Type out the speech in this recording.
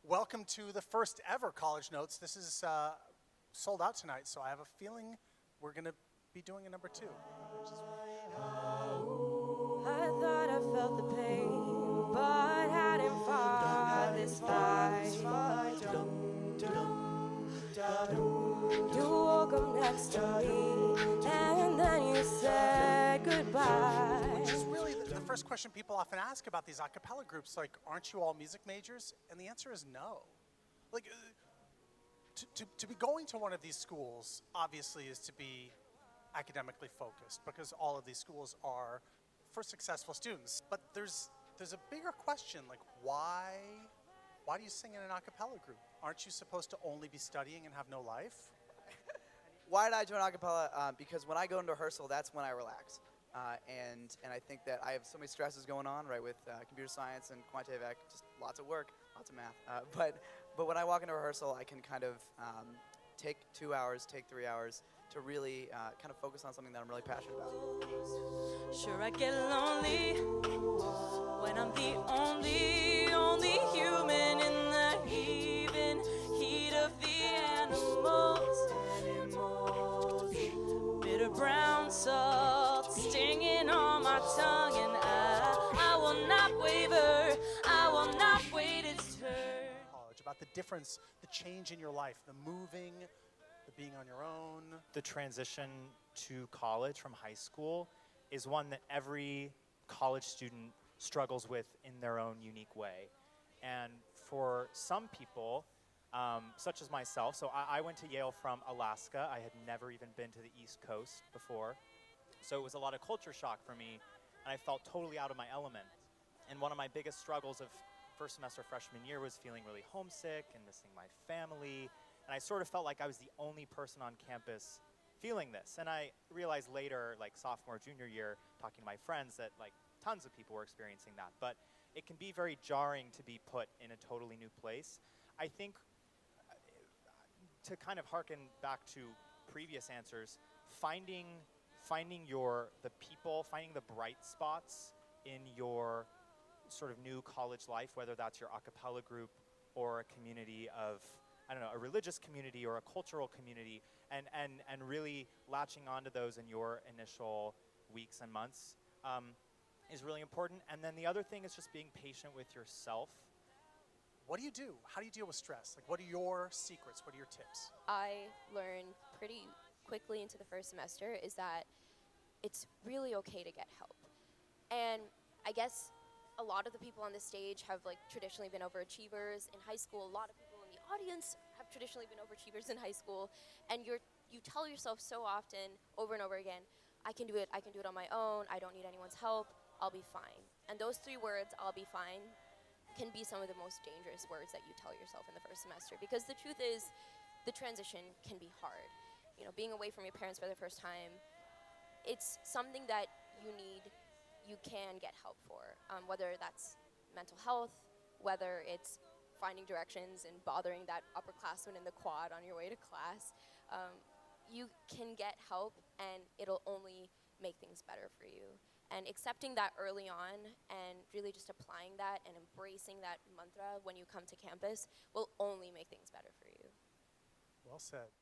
Welcome to the first ever College Notes. This is sold out tonight, so I have a feeling we're going to be doing a number two. I thought I felt the pain, but hadn't fought this fight. You woke up next to me, and then you said goodbye. Which is really the first question people often ask about these a cappella groups, like, aren't you all music majors? And the answer is no. Like, to be going to one of these schools, obviously, is to be academically focused, because all of these schools are for successful students. But there's a bigger question, like, why do you sing in an a cappella group? Aren't you supposed to only be studying and have no life? Why did I join a cappella? Because when I go into rehearsal, that's when I relax. And I think that I have so many stresses going on, right, with computer science and quantitative ec, just lots of work, lots of math. But when I walk into rehearsal, I can kind of take 2 hours, take 3 hours to really kind of focus on something that I'm really passionate about. Sure, I get lonely when I'm the only human in the heaving heat of the animals. Bitter brown salt stinging on my tongue, and I will not waver, I will not wait its turn. College, about the difference, the change in your life, the moving, the being on your own. The transition to college from high school is one that every college student struggles with in their own unique way. And for some people, such as myself, so I went to Yale from Alaska. I had never even been to the East Coast before. So it was a lot of culture shock for me, and I felt totally out of my element. And one of my biggest struggles of first semester freshman year was feeling really homesick and missing my family. And I sort of felt like I was the only person on campus feeling this. And I realized later, like sophomore, junior year, talking to my friends, that like tons of people were experiencing that. But it can be very jarring to be put in a totally new place. I think to kind of harken back to previous answers, finding the people, finding the bright spots in your sort of new college life, whether that's your a cappella group or a community of, I don't know, a religious community or a cultural community, and really latching onto those in your initial weeks and months is really important. And then the other thing is just being patient with yourself. What do you do? How do you deal with stress? Like, what are your secrets? What are your tips? I learned pretty quickly into the first semester is that it's really okay to get help. And I guess a lot of the people on this stage have like traditionally been overachievers in high school. A lot of people in the audience have traditionally been overachievers in high school. And you tell yourself so often, over and over again, I can do it on my own, I don't need anyone's help, I'll be fine. And those 3 words, I'll be fine, can be some of the most dangerous words that you tell yourself in the first semester, because the truth is the transition can be hard. You know, being away from your parents for the first time, it's something that you can get help for, whether that's mental health, whether it's finding directions and bothering that upperclassman in the quad on your way to class. You can get help, and it'll only make things better for you. And accepting that early on and really just applying that and embracing that mantra when you come to campus will only make things better for you. Well said.